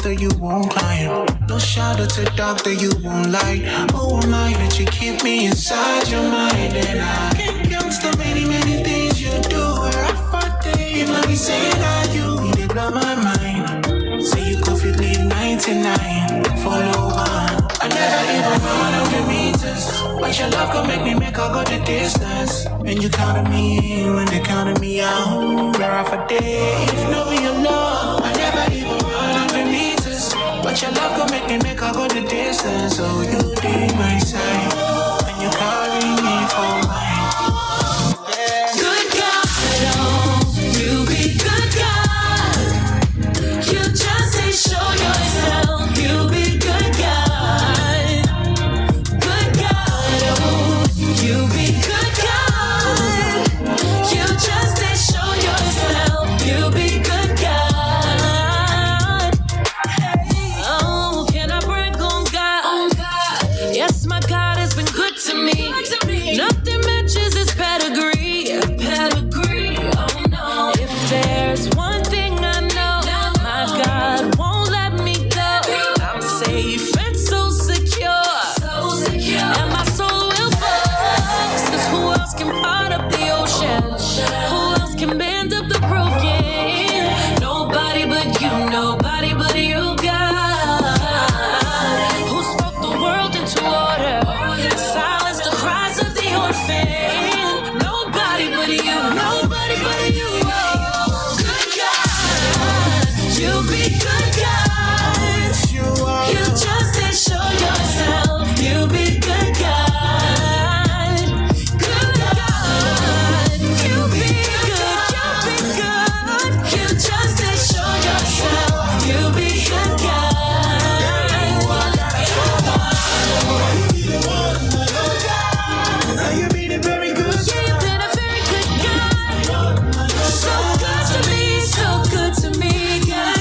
ladder you won't climb. No shadow to dark that you won't light. Oh, am I that you keep me inside your mind? And I can't count the many, many things you do. Where I fought day, you might be saying that you did blow my mind. Say you could fit leave 99, follow on. I never even run 100 meters, but your love could make me make her go the distance. And you counted me in when they counted me out. We're off a day, if no be your love. I never even run 100 meters, but your love could make me make her go the distance. So you did my side, and you carry me for mine. Good God, oh, you be good God. You just say show yourself, you be good God. Good God, oh, you be good God. You just say show yourself, you be good God. Oh, can I brag on God? Yes, my God has been good to me. Nothing matches his pedigree. Oh no. If there's one thing I know, my God won't let me go. I'm safe and so secure. And my soul will flow. 'Cause who else can part up the ocean? Who else can bend up the broken? Nobody but you, nobody but you, God. Who spoke the world into order? Silence the cries of the orphan. Nobody but you, nobody but you. Good God, you be good God. You just did show yourself, you be good God. Good God, you be good, you be good. You just did show yourself, you be good God. Now you be the very good. Yeah, you've been a very good God. So good to me, so good to me, God.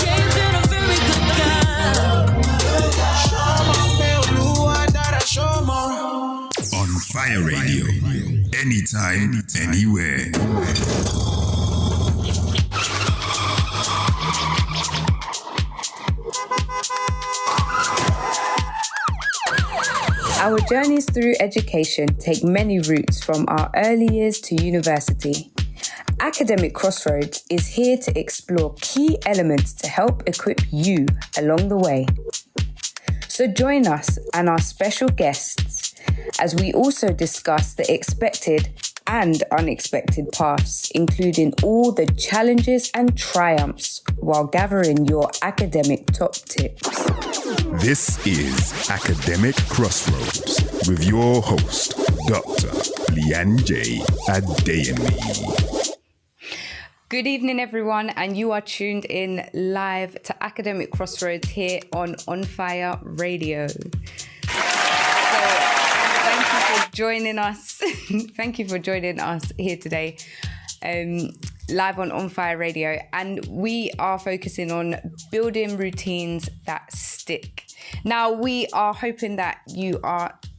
Yeah, you've been a very good God. On Fire Radio, anytime, anywhere. Our journeys through education take many routes from our early years to university. Academic Crossroads is here to explore key elements to help equip you along the way. So join us and our special guests as we also discuss the expected and unexpected paths, including all the challenges and triumphs while gathering your academic top tips. This is Academic Crossroads with your host, Dr. Lianje Adeyemi. Good evening, everyone, and you are tuned in live to Academic Crossroads here on Fire Radio. So, thank you for joining us. Thank you for joining us here today, live on Fire Radio, and we are focusing on building routines that stick. Now, we are hoping that you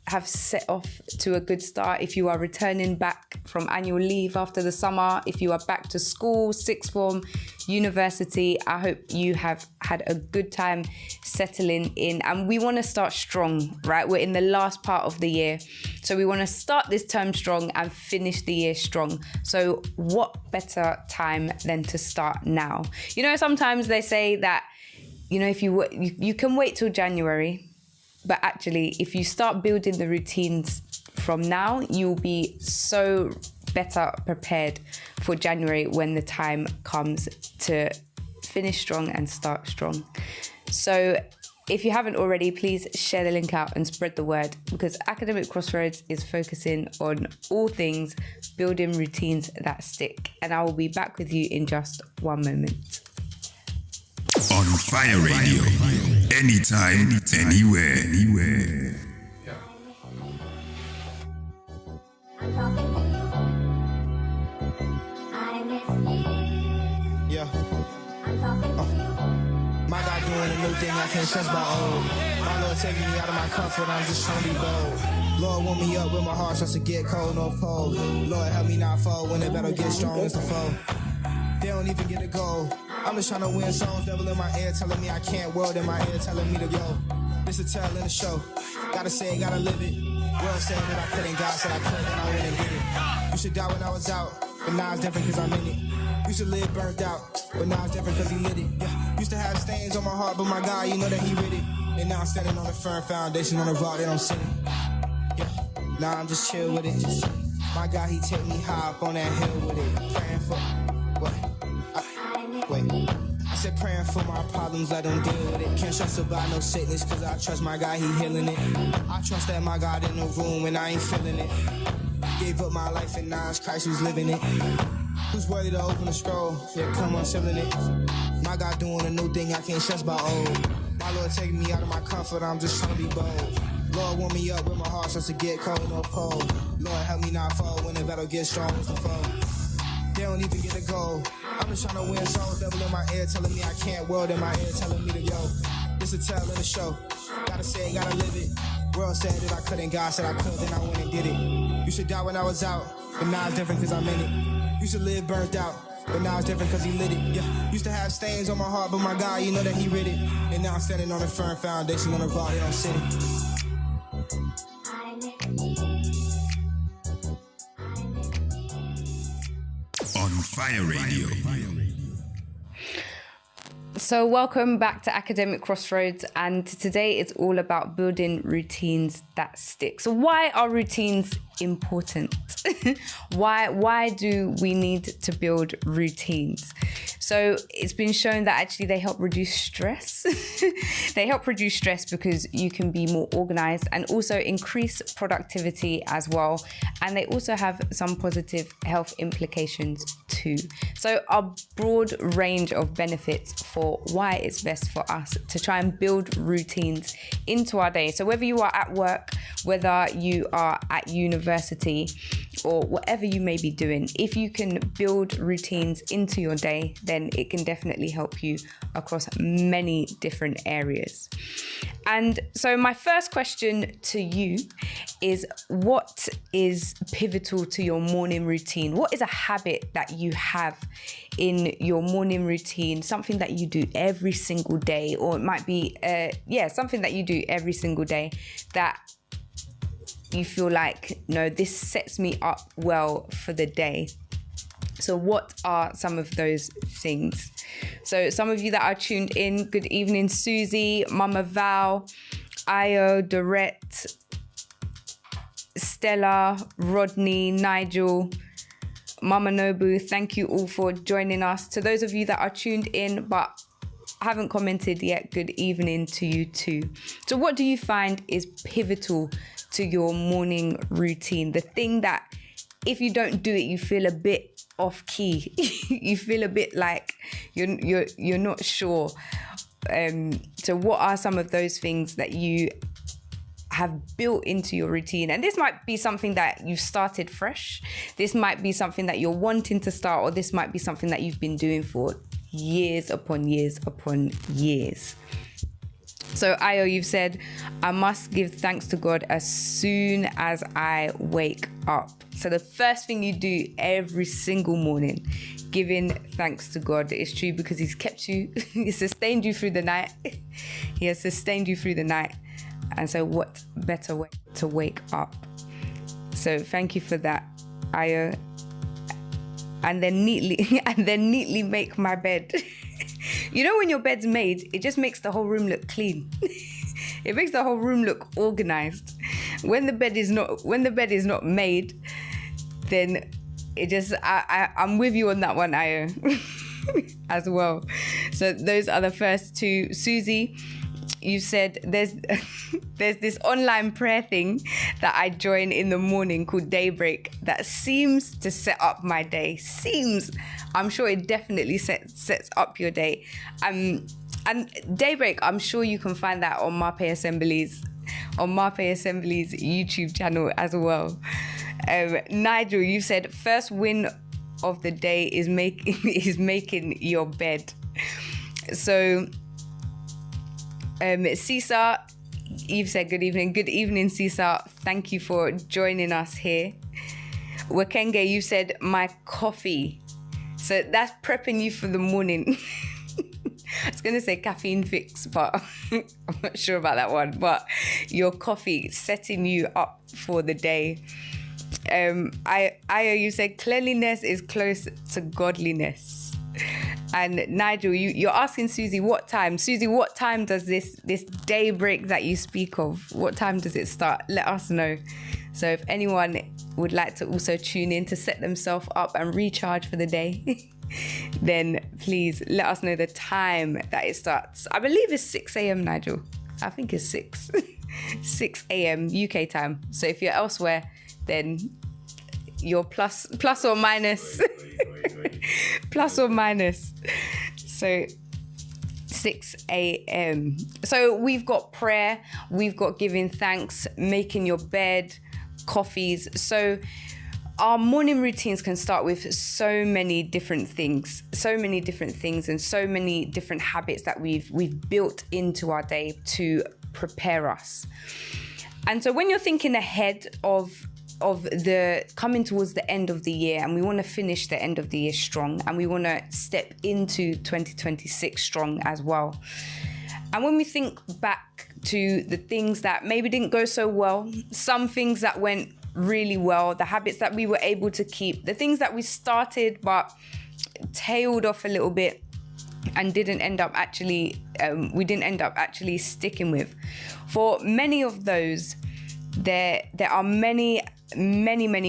have set off to a good start. If you are returning back from annual leave after the summer, if you are back to school, sixth form, university, I hope you have had a good time settling in. And we want to start strong, right? We're in the last part of the year. So we want to start this term strong and finish the year strong. So what better time than to start now? You know, sometimes they say that, you know, if you can wait till January, but actually, if you start building the routines from now, you'll be so better prepared for January when the time comes to finish strong and start strong. So if you haven't already, please share the link out and spread the word, because Academic Crossroads is focusing on all things building routines that stick. And I will be back with you in just one moment. On Fire Radio, anytime, anywhere. Yeah. My God doing a new thing I can't trust my old. My Lord taking me out of my comfort, I'm just trying to be bold. Lord warm me up when my heart starts to get cold, no fold. Lord help me not fall when the battle gets strong as the foe. They don't even get a goal. I'm just trying to win souls. Devil in my ear telling me I can't. World in my ear telling me to go. This a tell in the show. Gotta say it, gotta live it. World saying that I couldn't. God said I could, and I went and did it. Used to die when I was out, but now it's different cause I'm in it. Used to live burnt out, but now it's different cause he lit it. Yeah. Used to have stains on my heart, but my God, you know that he rid it. And now I'm standing on a firm foundation on a rock that I'm sitting. Yeah. Now I'm just chill with it. My God, he take me high up on that hill with it. Praying for what? Wait. I said praying for my problems, let him deal with it. Can't trust about no sickness, cause I trust my God, he healing it. I trust that my God in the room and I ain't feeling it. Gave up my life and now it's Christ who's living it. Who's worthy to open the scroll? Yeah, come on, sealing it. My God doing a new thing, I can't stress about old. My Lord taking me out of my comfort, I'm just trying to be bold. Lord, warm me up with my heart starts to get cold, no cold. Lord, help me not fall when the battle gets strong as the foe. They don't even get a goal. I'm just trying to win souls. Devil in my ear telling me I can't. World in my ear telling me to go. This a tell in the show. Gotta say it, gotta live it. World said that I couldn't. God said I could, then I went and did it. Used to die when I was out, but now it's different cause I'm in it. Used to live burnt out, but now it's different cause he lit it. Yeah. Used to have stains on my heart, but my God, you know that he rid it. And now I'm standing on a firm foundation on a rock that I'm sitting. On Fire Radio. So welcome back to Academic Crossroads, and today it's all about building routines that stick. So why are routines important? Why do we need to build routines? So it's been shown that actually they help reduce stress. They help reduce stress because you can be more organized and also increase productivity as well. And they also have some positive health implications too. So a broad range of benefits for why it's best for us to try and build routines into our day. So whether you are at work, whether you are at university, or whatever you may be doing, if you can build routines into your day, then it can definitely help you across many different areas. And so my first question to you is, what is pivotal to your morning routine? What is a habit that you have in your morning routine, something that you do every single day, or it might be, something that you do every single day that you feel like, no, this sets me up well for the day. So what are some of those things? So some of you that are tuned in, good evening, Susie, Mama Val, Ayo, Dorette, Stella, Rodney, Nigel, Mama Nobu, thank you all for joining us. To those of you that are tuned in but haven't commented yet, good evening to you too. So what do you find is pivotal to your morning routine? The thing that if you don't do it, you feel a bit off key. You feel a bit like you're not sure. So what are some of those things that you have built into your routine? And this might be something that you've started fresh. This might be something that you're wanting to start, or this might be something that you've been doing for years upon years upon years. So Ayo, you've said, I must give thanks to God as soon as I wake up. So the first thing you do every single morning, giving thanks to God. It's true, because he's kept you, he sustained you through the night. He has sustained you through the night. And so what better way to wake up? So thank you for that, Ayo. And then neatly make my bed. You know, when your bed's made, it just makes the whole room look clean. It makes the whole room look organized. When the bed is not made, then it just, I'm with you on that one, Ayo, as well. So those are the first two. Susie, you said there's this online prayer thing that I join in the morning called Daybreak that seems to set up my day. I'm sure it definitely sets up your day. And Daybreak, I'm sure you can find that on Marpe Assembly's YouTube channel as well. Nigel, you said first win of the day is making your bed. So Cesar, you've said good evening. Good evening, Cesar. Thank you for joining us here. Wakenge, you said my coffee So that's prepping you for the morning. I was going to say caffeine fix, but I'm not sure about that one. But your coffee setting you up for the day. You said cleanliness is close to godliness. And Nigel, you're asking Susie what time? Susie, what time does this day break that you speak of? What time does it start? Let us know. So if anyone would like to also tune in to set themselves up and recharge for the day, then please let us know the time that it starts. I believe it's 6 a.m, Nigel. I think it's 6. 6 a.m. UK time. So if you're elsewhere, then you're plus or minus. Plus or minus. So 6 a.m. So we've got prayer, we've got giving thanks, making your bed, coffees. So our morning routines can start with so many different things and so many different habits that we've built into our day to prepare us. And so when you're thinking ahead of the coming towards the end of the year, and we want to finish the end of the year strong, and we want to step into 2026 strong as well. And when we think back to the things that maybe didn't go so well, some things that went really well, the habits that we were able to keep, the things that we started but tailed off a little bit and didn't end up actually sticking with. For many of those, there are many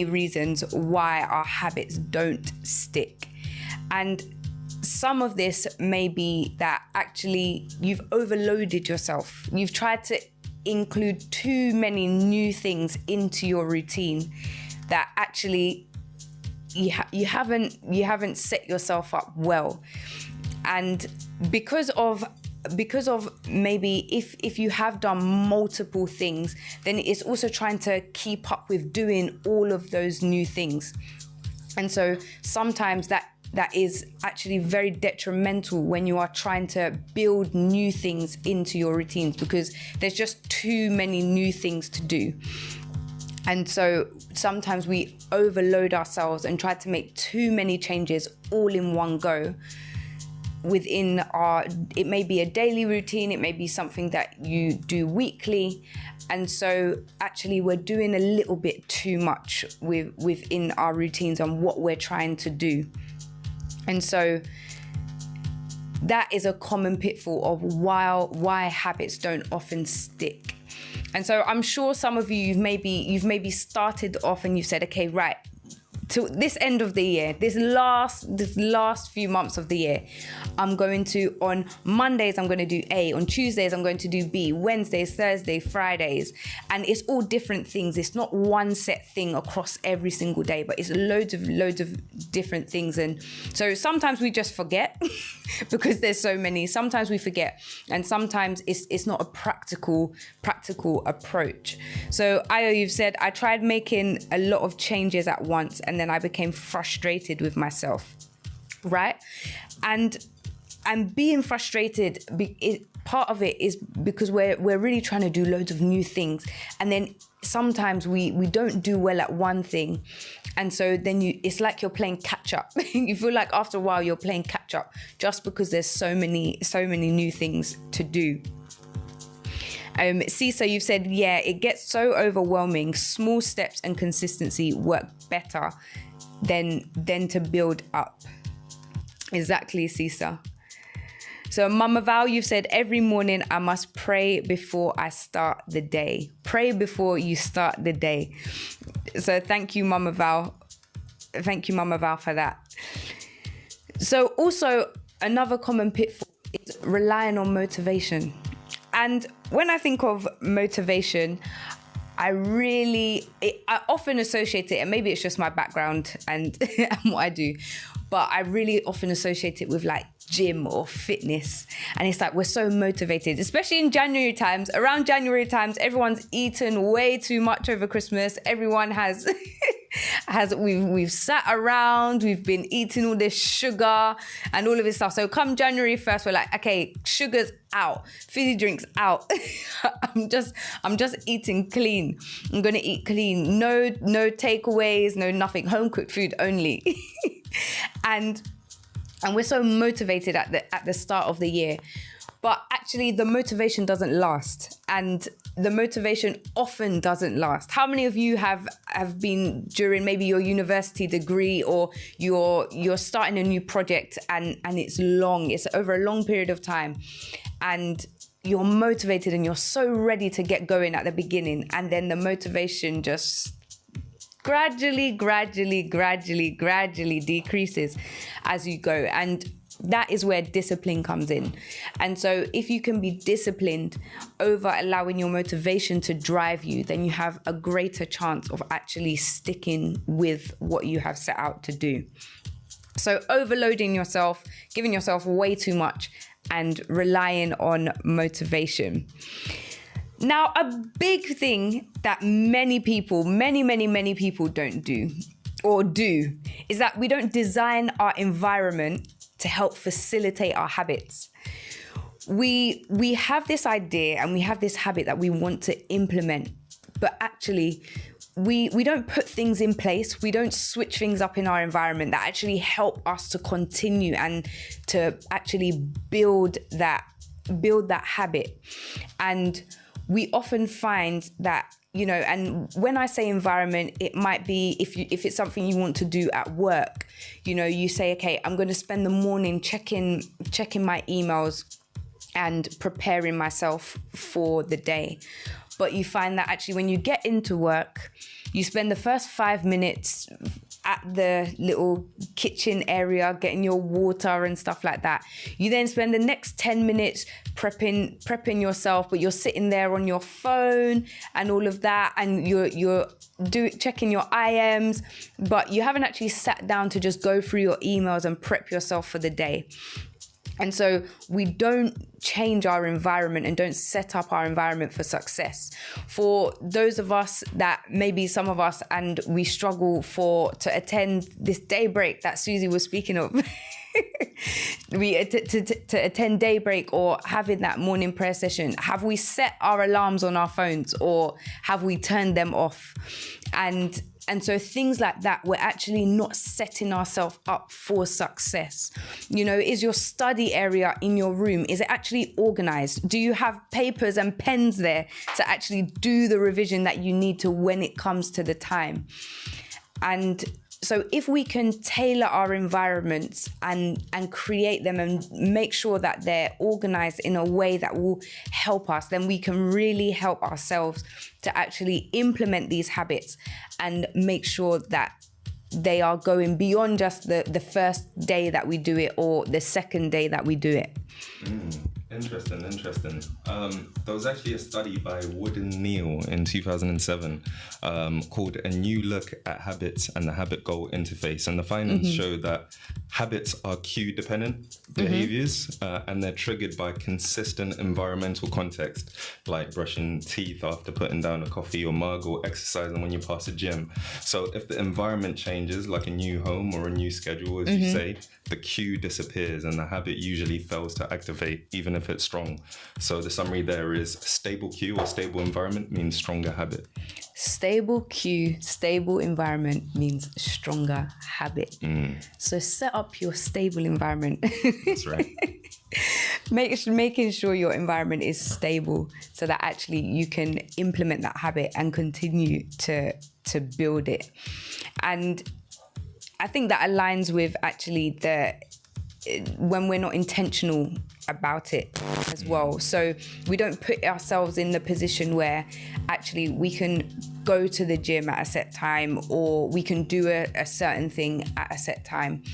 reasons why our habits don't stick. And some of this may be that actually you've overloaded yourself. You've tried to include too many new things into your routine that actually you haven't set yourself up well. And because of maybe if you have done multiple things, then it's also trying to keep up with doing all of those new things. And so sometimes that is actually very detrimental when you are trying to build new things into your routines, because there's just too many new things to do. And so sometimes we overload ourselves and try to make too many changes all in one go. Within it may be a daily routine, it may be something that you do weekly. And so actually we're doing a little bit too much within our routines and what we're trying to do. And so that is a common pitfall of why habits don't often stick. And so I'm sure some of you, you've maybe started off and you've said, okay, right, to this end of the year, this last few months of the year, I'm going to, on Mondays, I'm going to do A, on Tuesdays, I'm going to do B, Wednesdays, Thursdays, Fridays, and it's all different things. It's not one set thing across every single day, but it's loads of different things. And so sometimes we just forget because there's so many. Sometimes we forget, and sometimes it's not a practical approach. So Ayo, you've said, I tried making a lot of changes at once, and then I became frustrated with myself, right? And being frustrated, part of it is because we're really trying to do loads of new things, and then sometimes we don't do well at one thing, and so then it's like you're playing catch up. You feel like after a while you're playing catch up just because there's so many new things to do. Cisa, you've said, yeah, it gets so overwhelming. Small steps and consistency work better than to build up. Exactly, Cisa. So Mama Val, you've said, every morning I must pray before I start the day. Pray before you start the day. So thank you, Mama Val. Thank you, Mama Val, for that. So also another common pitfall is relying on motivation. And when I think of motivation, I often associate it, and maybe it's just my background and what I do, but I really often associate it with like gym or fitness. And it's like we're so motivated, especially in January times. Around January times, everyone's eaten way too much over Christmas. Everyone has we've sat around, we've been eating all this sugar and all of this stuff. So come January 1st, we're like, okay, sugar's out, fizzy drinks out. I'm just eating clean. I'm gonna eat clean. No takeaways, no nothing. Home cooked food only. And And we're so motivated at the start of the year. But actually, the motivation doesn't last. And the motivation often doesn't last. How many of you have been during maybe your university degree, or you're starting a new project and it's long, it's over a long period of time, and you're motivated and you're so ready to get going at the beginning, and then the motivation just gradually decreases as you go. And that is where discipline comes in. And so if you can be disciplined over allowing your motivation to drive you, then you have a greater chance of actually sticking with what you have set out to do. So overloading yourself, giving yourself way too much, and relying on motivation. Now, a big thing that many people don't do, or do, is that we don't design our environment to help facilitate our habits. We have this idea and we have this habit that we want to implement, but actually we don't put things in place. We don't switch things up in our environment that actually help us to continue and to actually build that habit. And we often find that, you know, and when I say environment, it might be if it's something you want to do at work, you know, you say, okay, I'm going to spend the morning checking my emails and preparing myself for the day. But you find that actually when you get into work, you spend the first 5 minutes at the little kitchen area, getting your water and stuff like that. You then spend the next 10 minutes prepping yourself, but you're sitting there on your phone and all of that, and you're checking your IMs, but you haven't actually sat down to just go through your emails and prep yourself for the day. And so we don't change our environment and don't set up our environment for success. For those of us that maybe some of us, and we struggle to attend this daybreak that Susie was speaking of, to attend daybreak or having that morning prayer session, have we set our alarms on our phones or have we turned them off? And so things like that, we're actually not setting ourselves up for success. You know, is your study area in your room, is it actually organized? Do you have papers and pens there to actually do the revision that you need to when it comes to the time? And so if we can tailor our environments and create them and make sure that they're organized in a way that will help us, then we can really help ourselves to actually implement these habits and make sure that they are going beyond just the first day that we do it or the second day that we do it. Interesting. There was actually a study by Wood and Neal in 2007 called A New Look at Habits and the Habit Goal Interface. And the findings show that habits are cue-dependent behaviors and they're triggered by consistent environmental context, like brushing teeth after putting down a coffee or mug or exercising when you pass a gym. So if the environment changes, like a new home or a new schedule, as you say, the cue disappears and the habit usually fails to activate, even if it's strong. So the summary there is stable cue or stable environment means stronger habit. Stable cue, stable environment means stronger habit. So set up your stable environment. That's right. Making sure your environment is stable so that actually you can implement that habit and continue to build it. And I think that aligns with actually when we're not intentional about it as well. So we don't put ourselves in the position where actually we can go to the gym at a set time or we can do a certain thing at a set time.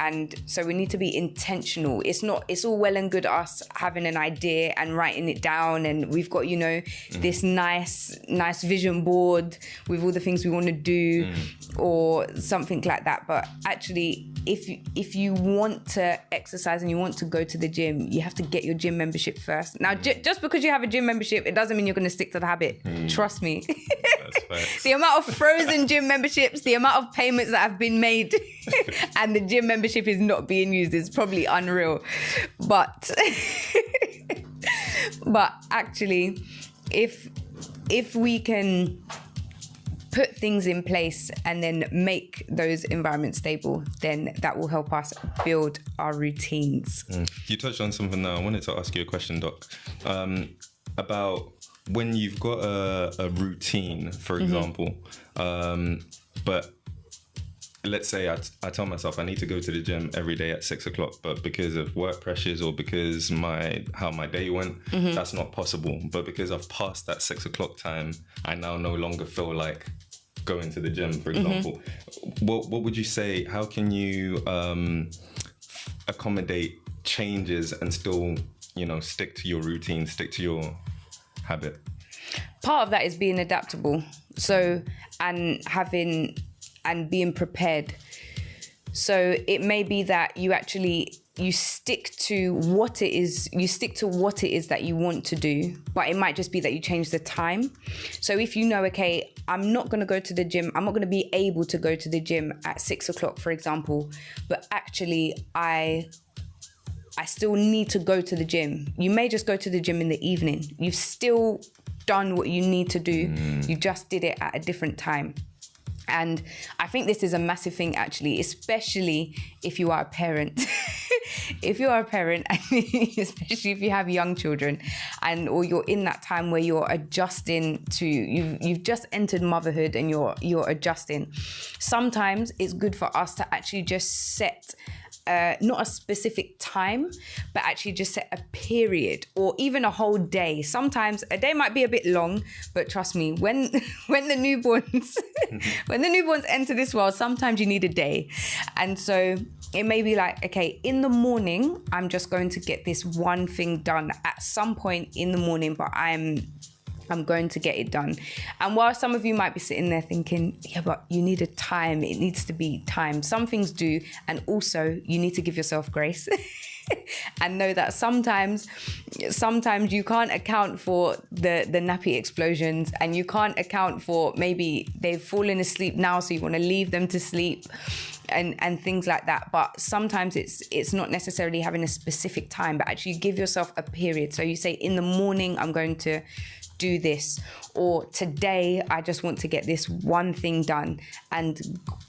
And so we need to be intentional. It's all well and good us having an idea and writing it down, and we've got, you know, this nice vision board with all the things we want to do or something like that. But actually, if you want to exercise and you want to go to the gym, you have to get your gym membership first. Now, just because you have a gym membership, it doesn't mean you're going to stick to the habit. Trust me. That's facts. The amount of frozen gym memberships, the amount of payments that have been made and the gym membership is not being used is probably unreal. But actually, if we can put things in place and then make those environments stable, then that will help us build our routines. You touched on something there. I wanted to ask you a question, Doc, about when you've got a routine, for example, but let's say I tell myself I need to go to the gym every day at 6 o'clock, but because of work pressures or because how my day went, that's not possible. But because I've passed that 6 o'clock time, I now no longer feel like going to the gym, for example. What would you say? How can you accommodate changes and still, stick to your routine, stick to your habit? Part of that is being adaptable. So, and being prepared. So it may be that you stick to what it is that you want to do, but it might just be that you change the time. So if you know, okay, I'm not going to go to the gym, I'm not going to be able to go to the gym at 6 o'clock, for example, but actually I still need to go to the gym. You may just go to the gym in the evening. You've still done what you need to do. You just did it at a different time. And I think this is a massive thing, actually, especially if you are a parent. If you are a parent, especially if you have young children, or you're in that time where you're adjusting to, you've just entered motherhood and you're adjusting. Sometimes it's good for us to actually just set not a specific time, but actually just set a period or even a whole day. Sometimes a day might be a bit long, but trust me, when the newborns when the newborns enter this world, sometimes you need a day. And so it may be like, okay, in the morning, I'm just going to get this one thing done at some point in the morning, but I'm going to get it done. And while some of you might be sitting there thinking, yeah, but you need a time, it needs to be time. Some things do. And also you need to give yourself grace and know that sometimes you can't account for the nappy explosions, and you can't account for maybe they've fallen asleep now, so you want to leave them to sleep and things like that. But sometimes it's not necessarily having a specific time, but actually give yourself a period. So you say, in the morning, I'm going to do this, or today I just want to get this one thing done, and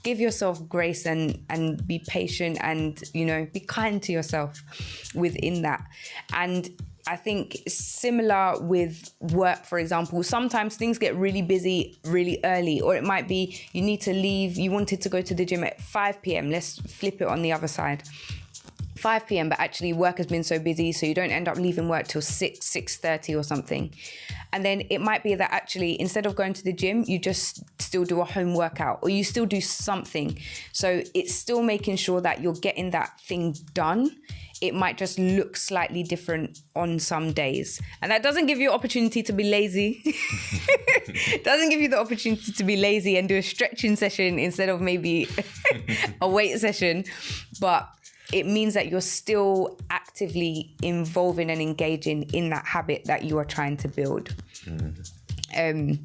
give yourself grace and be patient and be kind to yourself within that. And I think similar with work, for example, sometimes things get really busy really early, or it might be you need to leave, you wanted to go to the gym at 5 p.m. Let's flip it on the other side. 5 p.m, but actually work has been so busy, so you don't end up leaving work till 6:30 or something. And then it might be that actually instead of going to the gym, you just still do a home workout, or you still do something. So it's still making sure that you're getting that thing done. It might just look slightly different on some days. And that doesn't give you opportunity to be lazy. It doesn't give you the opportunity to be lazy and do a stretching session instead of maybe a weight session. But it means that you're still actively involving and engaging in that habit that you are trying to build. And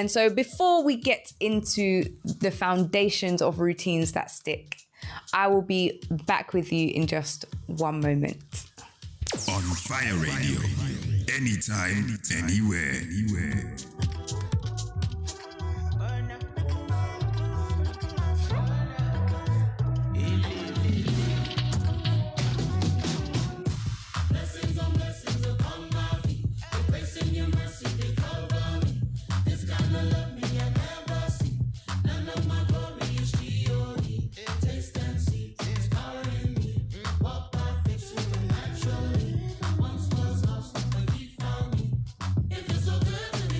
so before we get into the foundations of routines that stick, I will be back with you in just one moment. On Fire Radio, anytime, anywhere.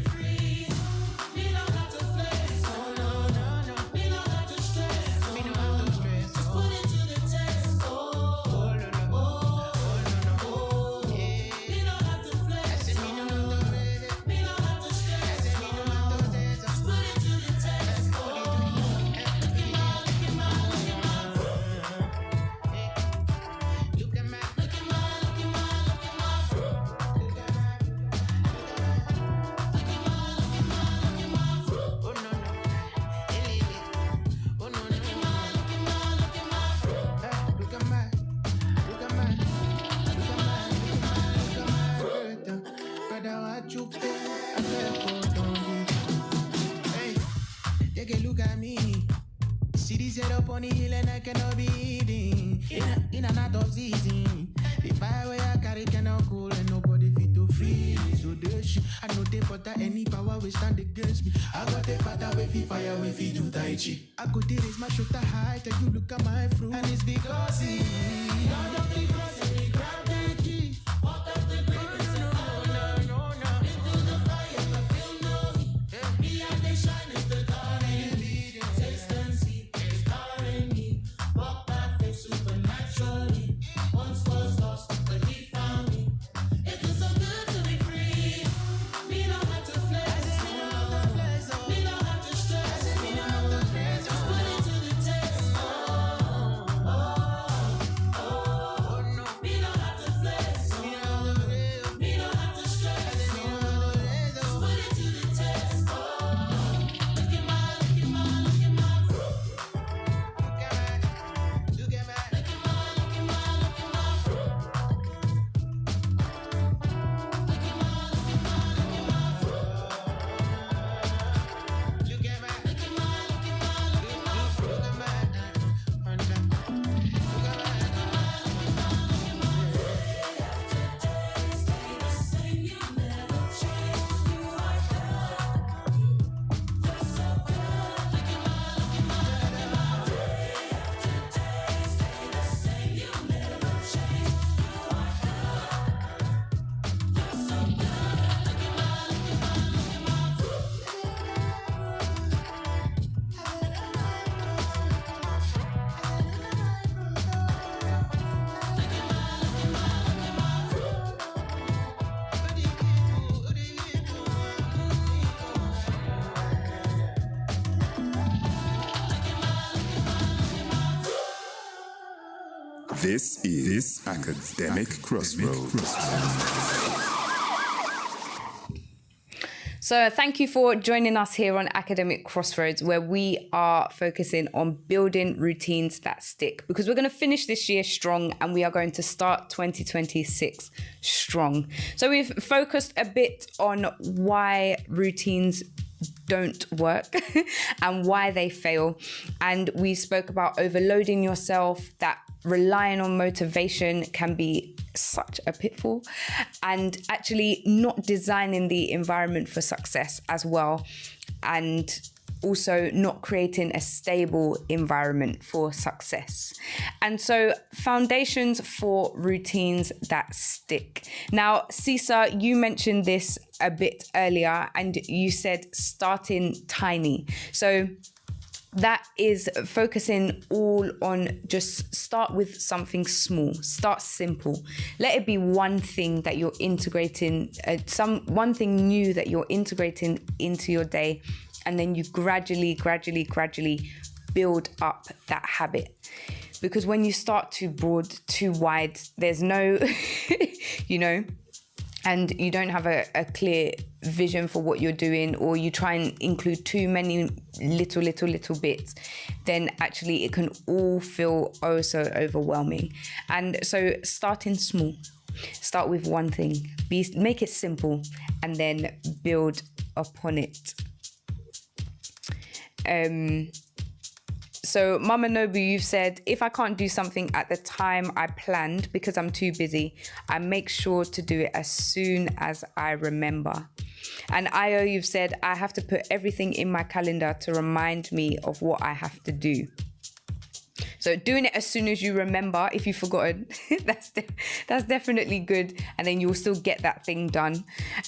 Free. at me. City set up on the hill and I cannot be eating. In and out of season. The fire where I carry cannot cool and nobody fit to free. So this shit, I know they butter any power will stand against me. I got the father with the fire with the do tai chi. I go there is my shoulder high till you look at my fruit. And it's because he God of the cross and he grabbed the key. Walk up the greatness and no. Into the fire, I feel no heat. Me and the shine is the dawn and leading. Taste and see, it's calling me. Walk by faith supernaturally. Once was lost, but he found me. It feels so good to be free. Me don't have to flex. Me don't have to stress. Just put it to the test. Me don't have to flex. Me don't have to stress. Just put it to the test. Look at my fruit. Look at my fruit. This is Academic Crossroads. So thank you for joining us here on Academic Crossroads, where we are focusing on building routines that stick, because we're going to finish this year strong and we are going to start 2026 strong. So we've focused a bit on why routines don't work and why they fail. And we spoke about overloading yourself, that relying on motivation can be such a pitfall, and actually not designing the environment for success as well, and also not creating a stable environment for success. And so foundations for routines that stick. Now, Cisa, you mentioned this a bit earlier and you said starting tiny. So that is focusing all on just start with something small, start simple. Let it be one thing that you're integrating, one thing new that you're integrating into your day. And then you gradually build up that habit. Because when you start too broad, too wide, there's no, and you don't have a clear vision for what you're doing, or you try and include too many little bits, then actually it can all feel oh so overwhelming. And so starting small, start with one thing, make it simple, and then build upon it. So Mama Nobu, you've said, if I can't do something at the time I planned because I'm too busy, I make sure to do it as soon as I remember. And Io, you've said, I have to put everything in my calendar to remind me of what I have to do. So doing it as soon as you remember, if you've forgotten, that's definitely good. And then you'll still get that thing done.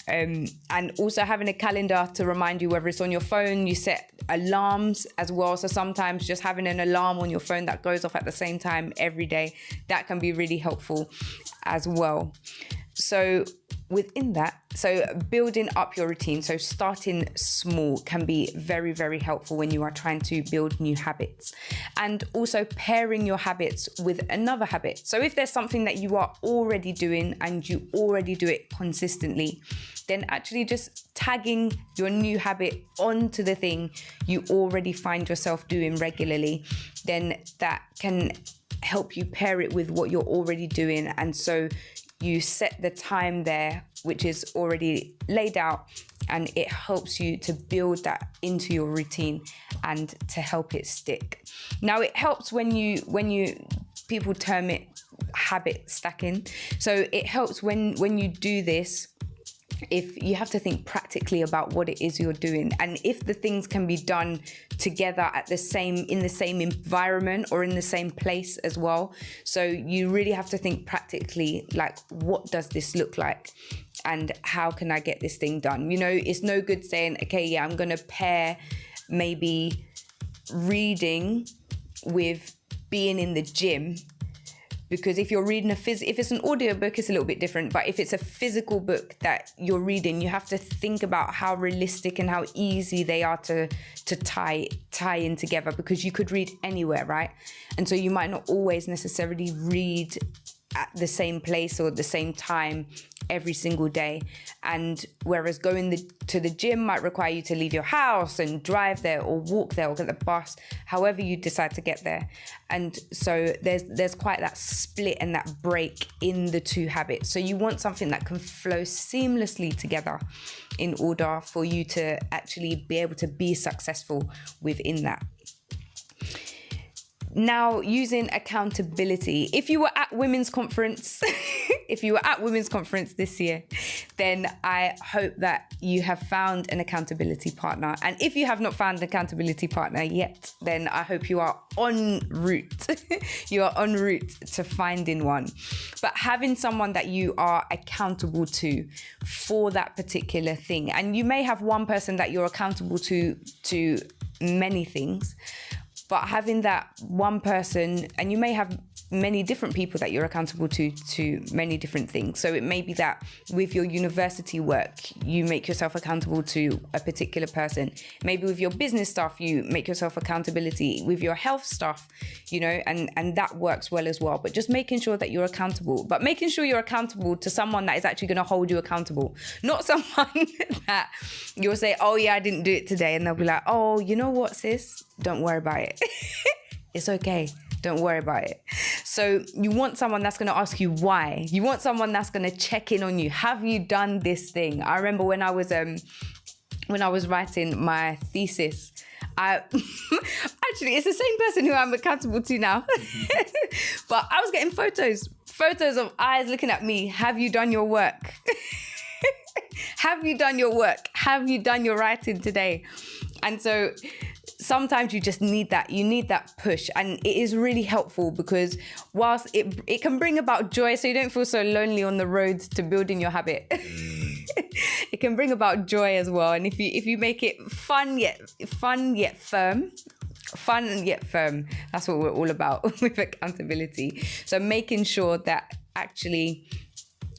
And also having a calendar to remind you, whether it's on your phone, you set alarms as well. So sometimes just having an alarm on your phone that goes off at the same time every day, that can be really helpful as well. So within that, so building up your routine, so starting small can be very, very helpful when you are trying to build new habits. And also pairing your habits with another habit. So if there's something that you are already doing and you already do it consistently, then actually just tagging your new habit onto the thing you already find yourself doing regularly, then that can help you pair it with what you're already doing. And so you set the time there, which is already laid out, and it helps you to build that into your routine and to help it stick. Now, it helps when you people term it habit stacking. So it helps when you do this, if you have to think practically about what it is you're doing, and if the things can be done together in the same environment or in the same place as well. So you really have to think practically, like, what does this look like and how can I get this thing done? You know, it's no good saying, okay, yeah, I'm going to pair maybe reading with being in the gym. Because if you're reading if it's an audio book, it's a little bit different. But if it's a physical book that you're reading, you have to think about how realistic and how easy they are to tie in together, because you could read anywhere, right? And so you might not always necessarily read at the same place or the same time every single day. And whereas going to the gym might require you to leave your house and drive there or walk there or get the bus, however you decide to get there. And so there's quite that split and that break in the two habits. So you want something that can flow seamlessly together in order for you to actually be able to be successful within that. Now, using accountability. If you were at Women's Conference, this year, then I hope that you have found an accountability partner. And if you have not found an accountability partner yet, then I hope you are en route. You are en route to finding one. But having someone that you are accountable to for that particular thing. And you may have one person that you're accountable to many things. But having that one person, and you may have many different people that you're accountable to many different things. So it may be that with your university work, you make yourself accountable to a particular person. Maybe with your business stuff, you make yourself accountability. With your health stuff, you know, and that works well as well. But just making sure that you're accountable, but making sure you're accountable to someone that is actually going to hold you accountable. Not someone that you'll say, oh yeah, I didn't do it today. And they'll be like, oh, you know what, sis? Don't worry about it. It's okay. Don't worry about it. So you want someone that's going to ask you why. You want someone that's going to check in on you. Have you done this thing? I remember when I was writing my thesis, actually, it's the same person who I'm accountable to now. But I was getting photos of eyes looking at me. Have you done your work? Have you done your work? Have you done your writing today? And so sometimes you just need that. You need that push. And it is really helpful because whilst it can bring about joy, so you don't feel so lonely on the road to building your habit. It can bring about joy as well. And if you make it fun yet firm, that's what we're all about with accountability. So making sure that actually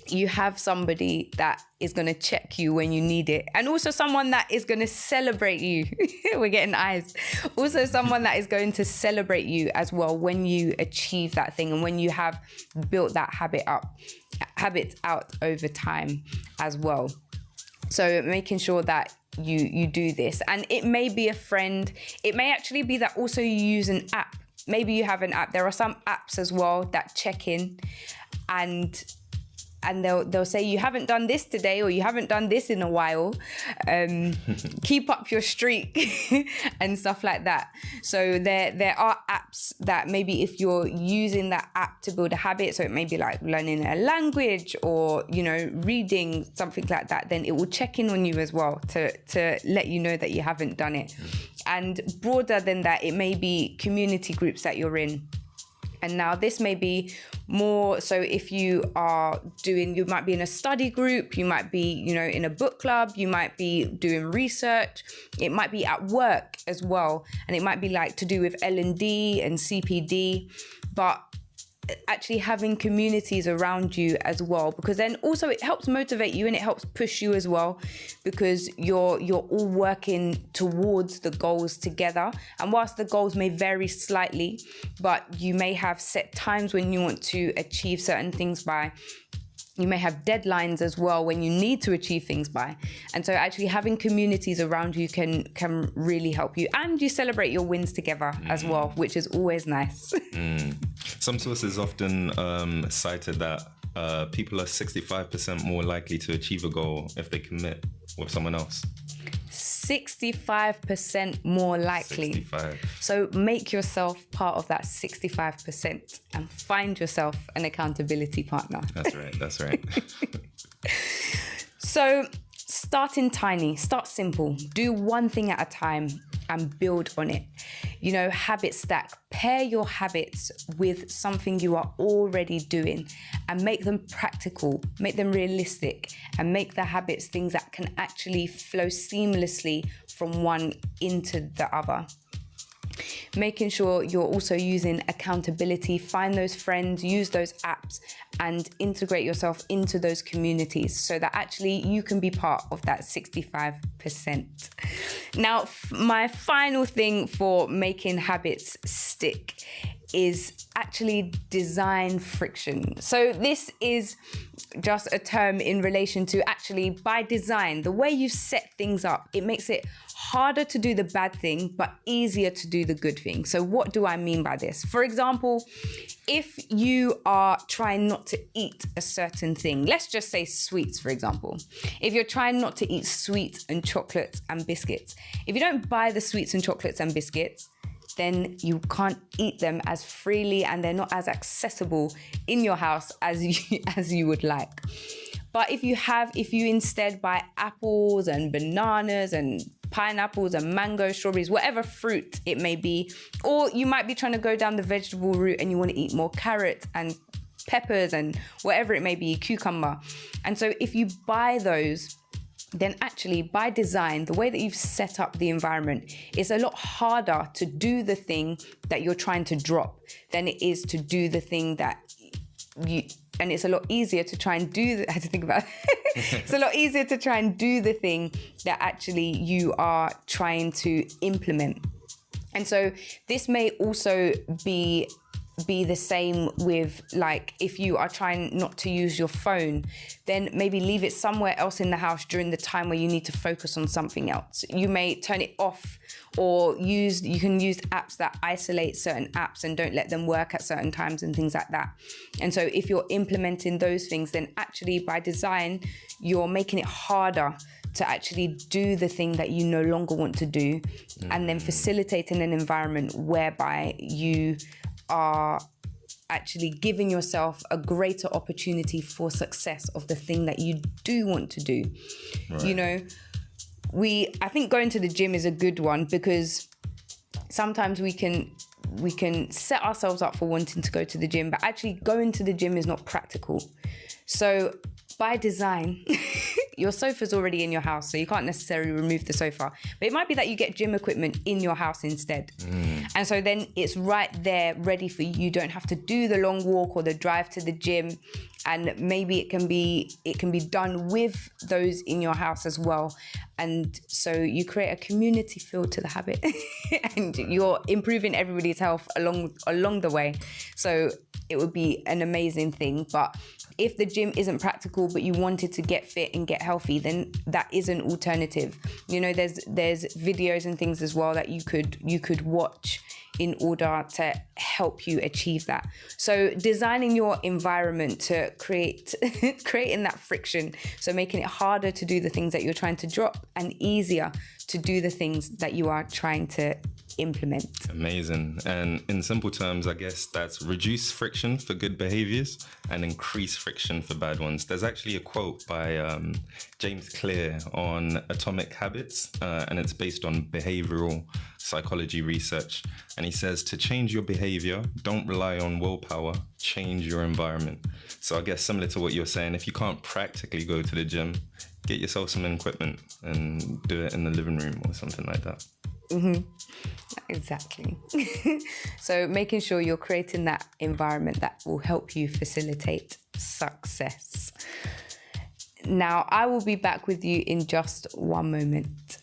you have somebody that is going to check you when you need it. And also someone that is going to celebrate you. We're getting eyes. Also someone that is going to celebrate you as well when you achieve that thing and when you have built that habit out over time as well. So making sure that you do this. And it may be a friend. It may actually be that also you use an app. Maybe you have an app. There are some apps as well that check in and they'll say you haven't done this today or you haven't done this in a while. Keep up your streak and stuff like that. So there are apps that maybe if you're using that app to build a habit, so it may be like learning a language or, you know, reading, something like that, then it will check in on you as well to let you know that you haven't done it. And broader than that, it may be community groups that you're in. And now this may be more, so if you might be in a study group, you might be, you know, in a book club, you might be doing research, it might be at work as well. And it might be like to do with L&D and CPD, but actually having communities around you as well, because then also it helps motivate you and it helps push you as well, because you're all working towards the goals together. And whilst the goals may vary slightly, but you may have set times when you want to achieve certain things by. You may have deadlines as well when you need to achieve things by. And so actually having communities around you can really help you. And you celebrate your wins together as well, which is always nice. Some sources often cited that people are 65% more likely to achieve a goal if they commit with someone else? 65% more likely. 65. So make yourself part of that 65% and find yourself an accountability partner. That's right. So starting tiny, start simple, do one thing at a time and build on it. You know, habit stack, pair your habits with something you are already doing and make them practical, make them realistic, and make the habits things that can actually flow seamlessly from one into the other. Making sure you're also using accountability, find those friends, use those apps, and integrate yourself into those communities so that actually you can be part of that 65%. Now, my final thing for making habits stick is actually design friction. So this is just a term in relation to actually by design, the way you set things up, it makes it harder to do the bad thing, but easier to do the good thing. So what do I mean by this? For example, if you are trying not to eat a certain thing, let's just say sweets, for example. If you're trying not to eat sweets and chocolates and biscuits, if you don't buy the sweets and chocolates and biscuits, then you can't eat them as freely and they're not as accessible in your house as you would like. But if you instead buy apples and bananas and pineapples and mango, strawberries, whatever fruit it may be, or you might be trying to go down the vegetable route and you want to eat more carrots and peppers and whatever it may be, cucumber. And so if you buy those, then actually by design, the way that you've set up the environment, it's a lot harder to do the thing that you're trying to drop than it is to do the thing that and it's a lot easier to try and do I had to think about it. It's a lot easier to try and do the thing that actually you are trying to implement. And so this may also be the same with, like, if you are trying not to use your phone, then maybe leave it somewhere else in the house during the time where you need to focus on something else. You may turn it off, or you can use apps that isolate certain apps and don't let them work at certain times and things like that. And so if you're implementing those things, then actually by design, you're making it harder to actually do the thing that you no longer want to do, and then facilitating an environment whereby you are actually giving yourself a greater opportunity for success of the thing that you do want to do. Right. You know, I think going to the gym is a good one, because sometimes we can set ourselves up for wanting to go to the gym, but actually going to the gym is not practical. So by design, your sofa's already in your house, so you can't necessarily remove the sofa. But it might be that you get gym equipment in your house instead. And so then it's right there ready for you. You don't have to do the long walk or the drive to the gym. And maybe it can be done with those in your house as well. And so you create a community feel to the habit and you're improving everybody's health along the way. So it would be an amazing thing. But if the gym isn't practical, but you wanted to get fit and get healthy, then that is an alternative. You know, there's videos and things as well that you could watch in order to help you achieve that. So designing your environment to creating that friction, so making it harder to do the things that you're trying to drop and easier to do the things that you are trying to implement. Amazing. And in simple terms, I guess that's reduce friction for good behaviors and increase friction for bad ones. There's actually a quote by James Clear on atomic habits, and it's based on behavioral psychology research. And he says, to change your behavior, don't rely on willpower, change your environment. So I guess similar to what you're saying, if you can't practically go to the gym, get yourself some equipment and do it in the living room or something like that. Mm-hmm. Exactly. So making sure you're creating that environment that will help you facilitate success. Now, I will be back with you in just one moment.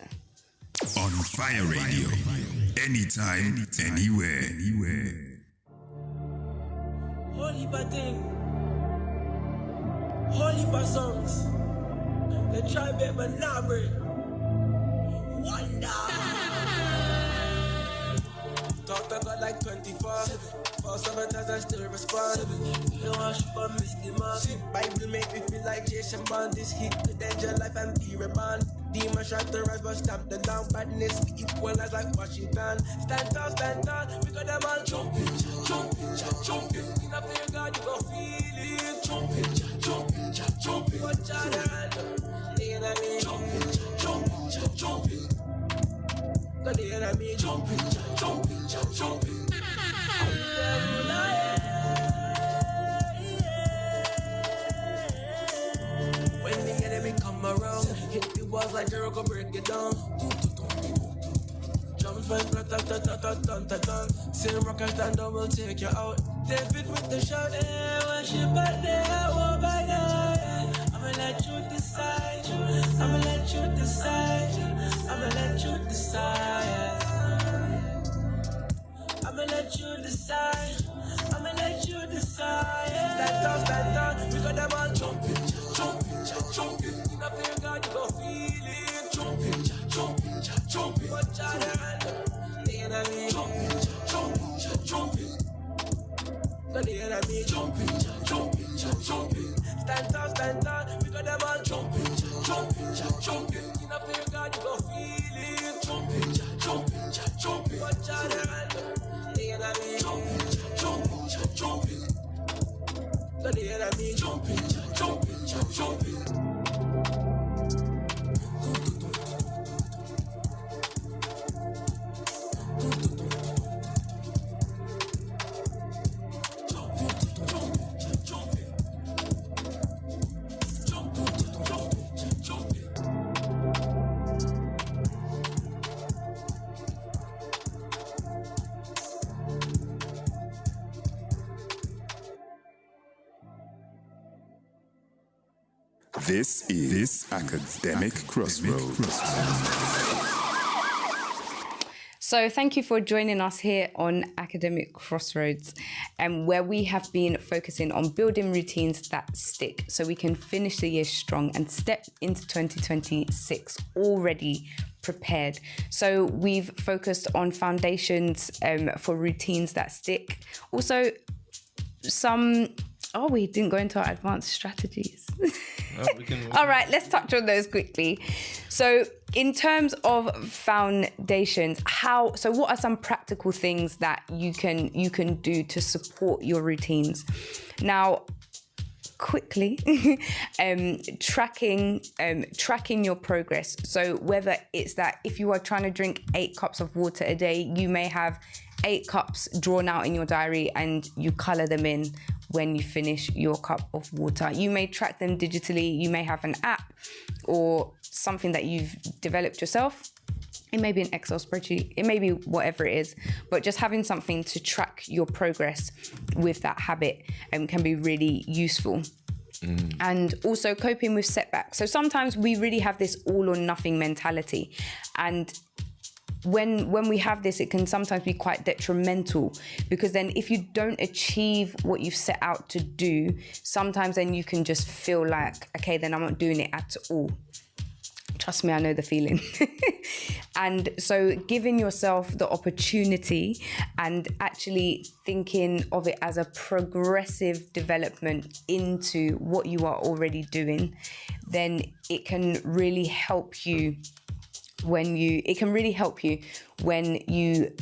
On Fire Radio, anytime, anywhere. Holy Bating, Holy Bazongs, the tribe of Manabre, Wonder. Talk like 24/7. For sometimes I still respond. You wash but miss the mark. Bible make me feel like Jason Bond. This hit the danger life and be reborn. Demons try to rise but stamp the down. Badness we equalize like Washington. Stand tall, because them all jumping. In a fear God you go feel it. Jumping. Watch out and the enemy jumping. Got the enemy jumping. When the enemy come around, hit the walls like Jericho, break it down. Drums fight, ta-ta-ta-ta-ta-ta-ta. Same rock and stand up, will take you out. David with the shout, worship at the hour by night. I'ma let you decide. I'ma let you decide. I'ma let you decide. I'ma let you decide. I'ma let you decide. Stand tall, we got them all jumping. In a fear God, you go feel it. Jumping. Watch out and the enemy jumping. Got the enemy jumping. Stand tall, we got them all jumping. In a fear God, you go feel it. Jumping. Watch out and the enemy jumping. Got the enemy jumping. This is Academic Crossroads. So thank you for joining us here on Academic Crossroads, where we have been focusing on building routines that stick so we can finish the year strong and step into 2026 already prepared. So we've focused on foundations for routines that stick. Also, we didn't go into our advanced strategies. All right, let's touch on those quickly. So in terms of foundations, what are some practical things that you can do to support your routines? Now, quickly, tracking your progress. So whether it's that if you are trying to drink 8 cups of water a day, you may have 8 cups drawn out in your diary and you color them in when you finish your cup of water. You may track them digitally. You may have an app or something that you've developed yourself. It may be an Excel spreadsheet. It may be whatever it is, but just having something to track your progress with that habit can be really useful. And also coping with setbacks. So sometimes we really have this all or nothing mentality, and when we have this, it can sometimes be quite detrimental, because then if you don't achieve what you've set out to do, sometimes then you can just feel like, okay, then I'm not doing it at all. Trust me, I know the feeling. And so giving yourself the opportunity and actually thinking of it as a progressive development into what you are already doing, then it can really help you when you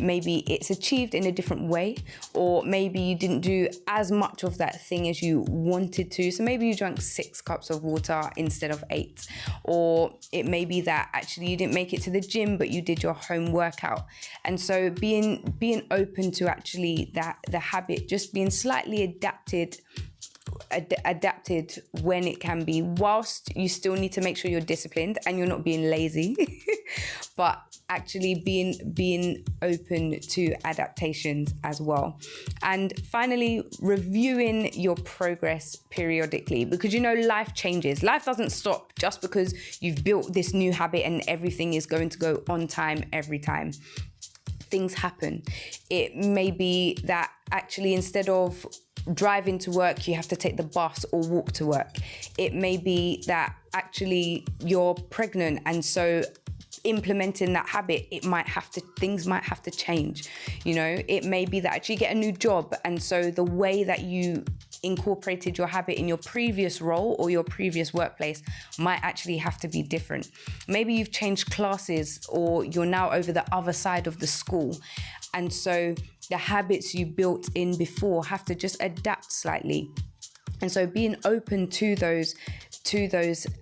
maybe it's achieved in a different way, or maybe you didn't do as much of that thing as you wanted to. So maybe you drank 6 cups of water instead of 8, or it may be that actually you didn't make it to the gym, but you did your home workout. And so being open to actually the habit just being slightly adapted when it can be, whilst you still need to make sure you're disciplined and you're not being lazy, but actually being open to adaptations as well. And finally, reviewing your progress periodically, because life changes. Life doesn't stop just because you've built this new habit and everything is going to go on time every time. Things happen. It may be that actually instead of driving to work, you have to take the bus or walk to work. It may be that actually you're pregnant, and so implementing that habit, things might have to change. You know, it may be that actually you get a new job, and so the way that you incorporated your habit in your previous role or your previous workplace might actually have to be different. Maybe you've changed classes, or you're now over the other side of the school, and so the habits you built in before have to just adapt slightly. And so being open to those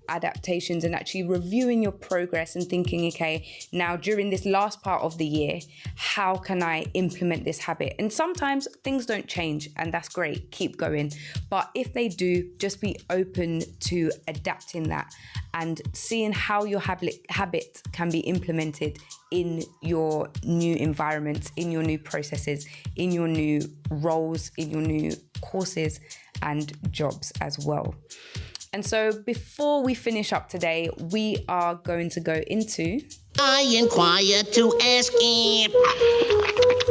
adaptations and actually reviewing your progress and thinking, okay, now during this last part of the year, how can I implement this habit? And sometimes things don't change, and that's great, keep going. But if they do, just be open to adapting that and seeing how your habit can be implemented in your new environments, in your new processes, in your new roles, in your new courses and jobs as well. And so before we finish up today, we are going to go into... I inquire to ask him,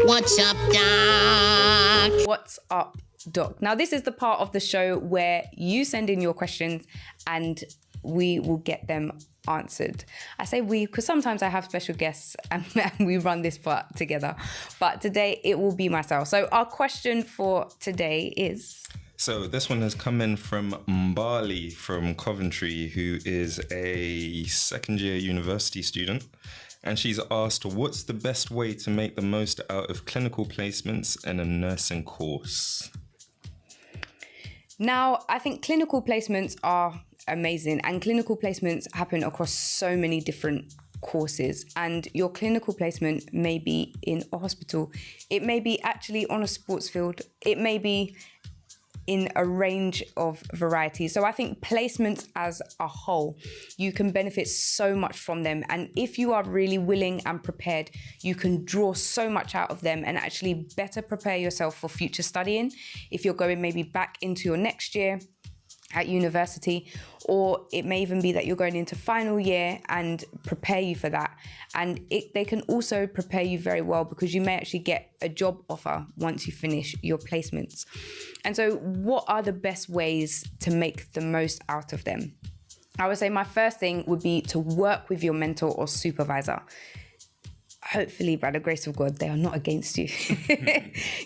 what's up, Doc? What's up, Doc? Now, this is the part of the show where you send in your questions and we will get them answered. I say we because sometimes I have special guests and we run this part together. But today it will be myself. So our question for today is... So this one has come in from Mbali from Coventry, who is a second-year university student. And she's asked, what's the best way to make the most out of clinical placements in a nursing course? Now, I think clinical placements are amazing, and clinical placements happen across so many different courses. And your clinical placement may be in a hospital. It may be actually on a sports field. It may be in a range of varieties. So I think placements as a whole, you can benefit so much from them. And if you are really willing and prepared, you can draw so much out of them and actually better prepare yourself for future studying. If you're going maybe back into your next year at university, or it may even be that you're going into final year and prepare you for that. And they can also prepare you very well because you may actually get a job offer once you finish your placements. And so what are the best ways to make the most out of them? I would say my first thing would be to work with your mentor or supervisor. Hopefully, by the grace of God, they are not against you.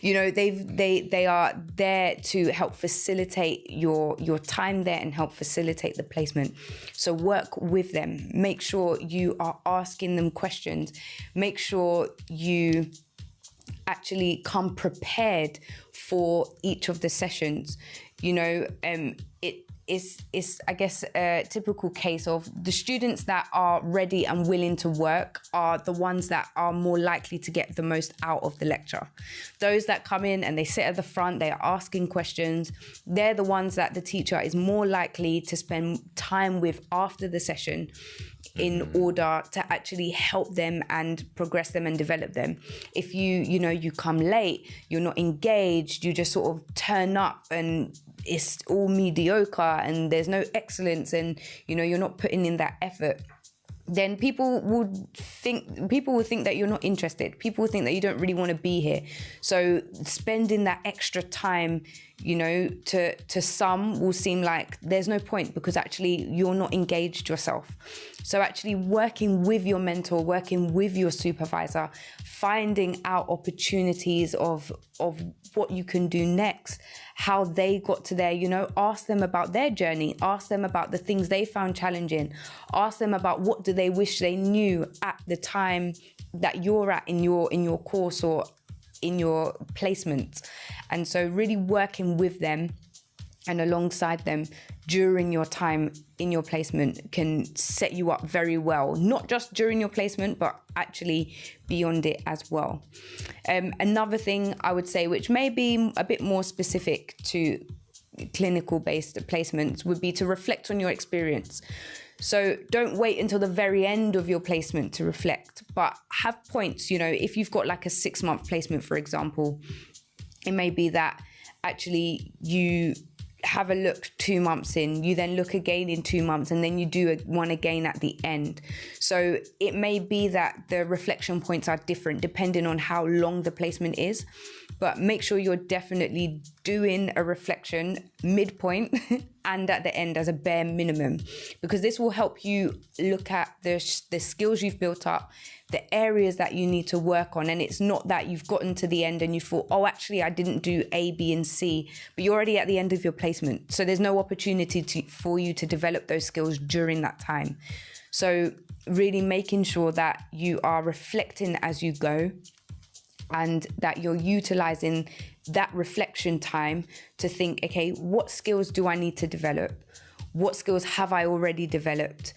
You know, they are there to help facilitate your time there and help facilitate the placement. So work with them. Make sure you are asking them questions. Make sure you actually come prepared for each of the sessions. You know, it's I guess a typical case of the students that are ready and willing to work are the ones that are more likely to get the most out of the lecture. Those that come in and they sit at the front, they are asking questions, they're the ones that the teacher is more likely to spend time with after the session in order to actually help them and progress them and develop them. If you come late, you're not engaged, you just sort of turn up and it's all mediocre and there's no excellence and you're not putting in that effort, then people will think that you're not interested. People will think that you don't really want to be here. So spending that extra time, to some will seem like there's no point because actually you're not engaged yourself. So actually working with your mentor, working with your supervisor, finding out opportunities of what you can do next, how they got to there, ask them about their journey, ask them about the things they found challenging, ask them about what do they wish they knew at the time that you're at in your course or in your placement. And so really working with them and alongside them during your time in your placement can set you up very well, not just during your placement, but actually beyond it as well. Another thing I would say, which may be a bit more specific to clinical-based placements, would be to reflect on your experience. So don't wait until the very end of your placement to reflect, but have points. If you've got like a 6-month placement, for example, it may be that actually you have a look 2 months in, you then look again in 2 months, and then you do one again at the end. So it may be that the reflection points are different depending on how long the placement is. but make sure you're definitely doing a reflection midpoint and at the end as a bare minimum, because this will help you look at the skills you've built up, the areas that you need to work on. And it's not that you've gotten to the end and you thought, oh, actually, I didn't do A, B, and C, but you're already at the end of your placement. So there's no opportunity for you to develop those skills during that time. So really making sure that you are reflecting as you go, and that you're utilizing that reflection time to think, okay, what skills do I need to develop? What skills have I already developed?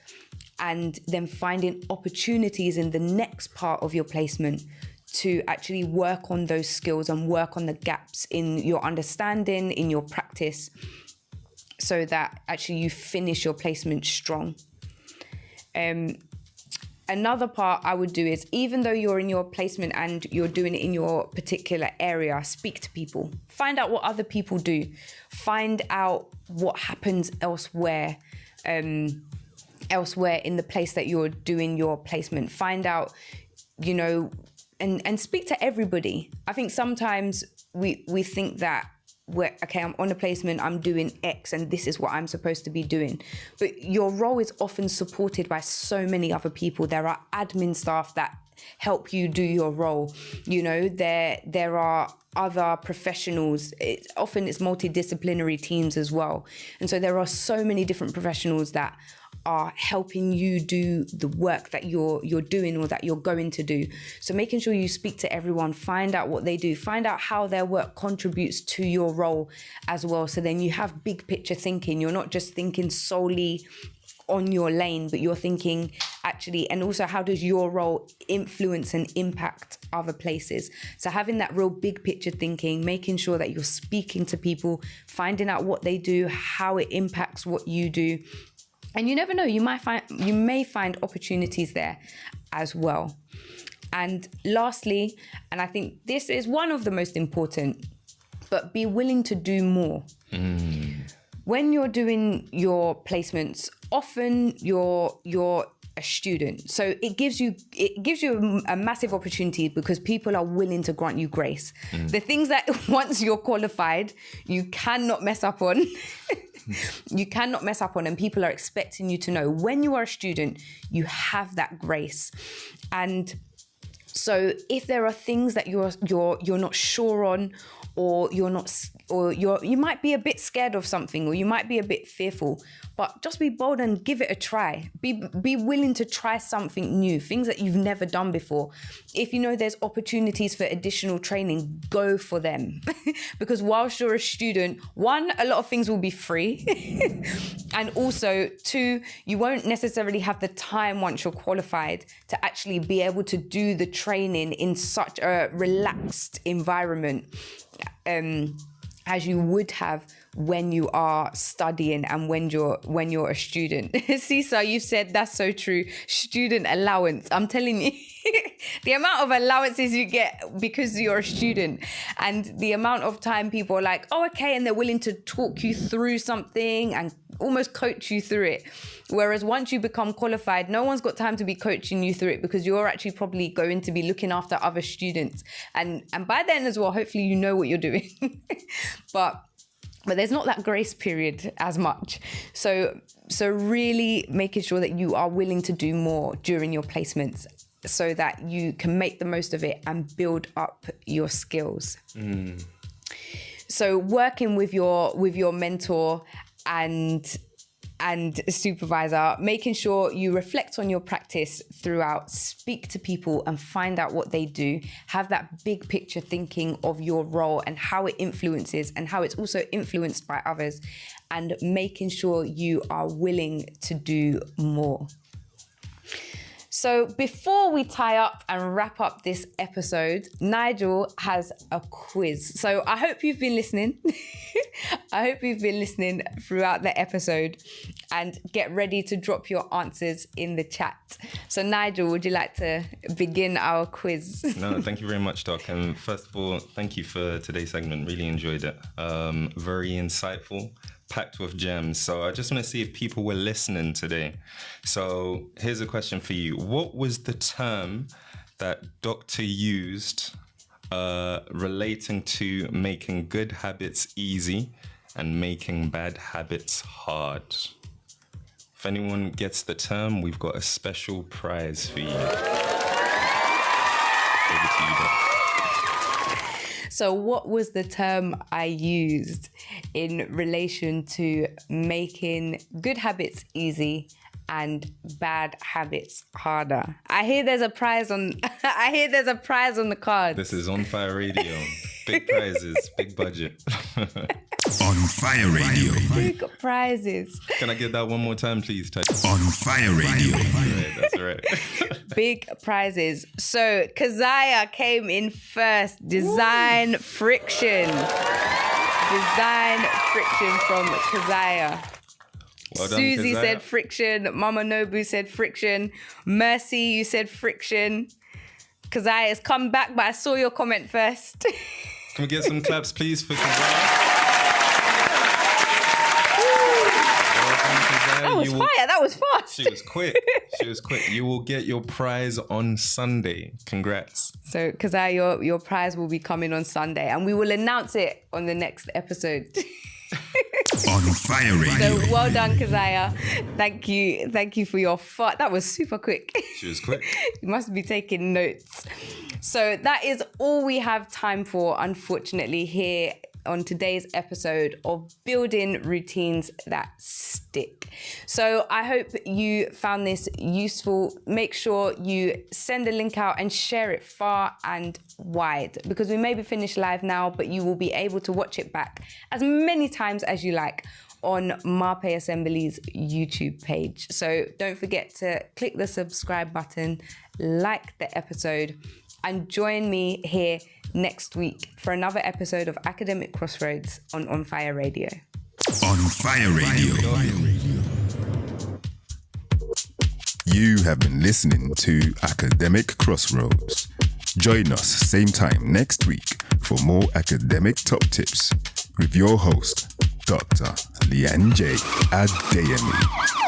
And then finding opportunities in the next part of your placement to actually work on those skills and work on the gaps in your understanding, in your practice, so that actually you finish your placement strong. Another part I would do is, even though you're in your placement and you're doing it in your particular area, speak to people. Find out what other people do. Find out what happens elsewhere, elsewhere in the place that you're doing your placement. Find out, you know, and speak to everybody. I think sometimes we think that I'm on a placement, I'm doing X and this is what I'm supposed to be doing. But your role is often supported by so many other people. There are admin staff that help you do your role. You know, there are other professionals. Often it's multidisciplinary teams as well. And so there are so many different professionals that are helping you do the work that you're doing or that you're going to do. So making sure you speak to everyone, find out what they do, find out how their work contributes to your role as well. So then you have big picture thinking. You're not just thinking solely on your lane, but you're thinking actually, and also how does your role influence and impact other places? So having that real big picture thinking, making sure that you're speaking to people, finding out what they do, how it impacts what you do. And you never know, you may find opportunities there as well. And lastly, and I think this is one of the most important, but be willing to do more. When you're doing your placements, often you're a student. So it gives you a massive opportunity because people are willing to grant you grace. The things that once you're qualified, you cannot mess up on. You cannot mess up on, and people are expecting you to know. When you are a student, you have that grace. And so if there are things that you're not sure on, or you might be a bit scared of something, or you might be a bit fearful, but just be bold and give it a try. Be willing to try something new, things that you've never done before. If you know there's opportunities for additional training, go for them. Because whilst you're a student, one, a lot of things will be free. And also, two, you won't necessarily have the time once you're qualified to actually be able to do the training in such a relaxed environment as you would have when you are studying and when you're a student. Sisa, you said that's so true. Student allowance. I'm telling you, the amount of allowances you get because you're a student, and the amount of time people are like, oh, okay, and they're willing to talk you through something and almost coach you through it. Whereas once you become qualified, no one's got time to be coaching you through it, because you're actually probably going to be looking after other students. And by then as well, hopefully you know what you're doing. But there's not that grace period as much. So really making sure that you are willing to do more during your placements so that you can make the most of it and build up your skills. So working with your mentor and supervisor, making sure you reflect on your practice throughout, speak to people and find out what they do, have that big picture thinking of your role and how it influences and how it's also influenced by others, and making sure you are willing to do more. So before we tie up and wrap up this episode, Nigel has a quiz. So I hope you've been listening. I hope you've been listening throughout the episode, and get ready to drop your answers in the chat. So Nigel, would you like to begin our quiz? No, thank you very much, Doc. And first of all, thank you for today's segment. Really enjoyed it. Very insightful, packed with gems. So I just want to see if people were listening today. So here's a question for you. What was the term that Doctor used relating to making good habits easy and making bad habits hard. If anyone gets the term, we've got a special prize for you. Over to you, Doc. So what was the term I used in relation to making good habits easy and bad habits harder? I hear there's a prize on the card. This is On Fire Radio. Big prizes, big budget. On Fire Radio. Big prizes. Can I get that one more time, please, Ted? On Fire Radio. That's right. Big prizes. So Keziah came in first. Design friction. Design friction from Keziah. Well done, Susie Keziah. said friction. Mama Nobu said friction. Mercy, you said friction. Keziah has come back, but I saw your comment first. Can we get some claps, please, for Keziah? That was fire. That was fast. She was quick. She was quick. You will get your prize on Sunday. Congrats. So, Keziah, your prize will be coming on Sunday, and we will announce it on the next episode. On Fire Radio. So, well done, Keziah. Thank you for your fart. That was super quick. She was quick. You must be taking notes. So that is all we have time for, unfortunately, here on today's episode of Building Routines That Stick. So I hope you found this useful. Make sure you send the link out and share it far and wide, because we may be finished live now, but you will be able to watch it back as many times as you like on Marpe Assembly's YouTube page. So don't forget to click the subscribe button, like the episode, and join me here next week for another episode of Academic Crossroads on Fire Radio. On Fire Radio. You have been listening to Academic Crossroads. Join us same time next week for more academic top tips with your host, Dr. Leanne J. Adu-Boahene.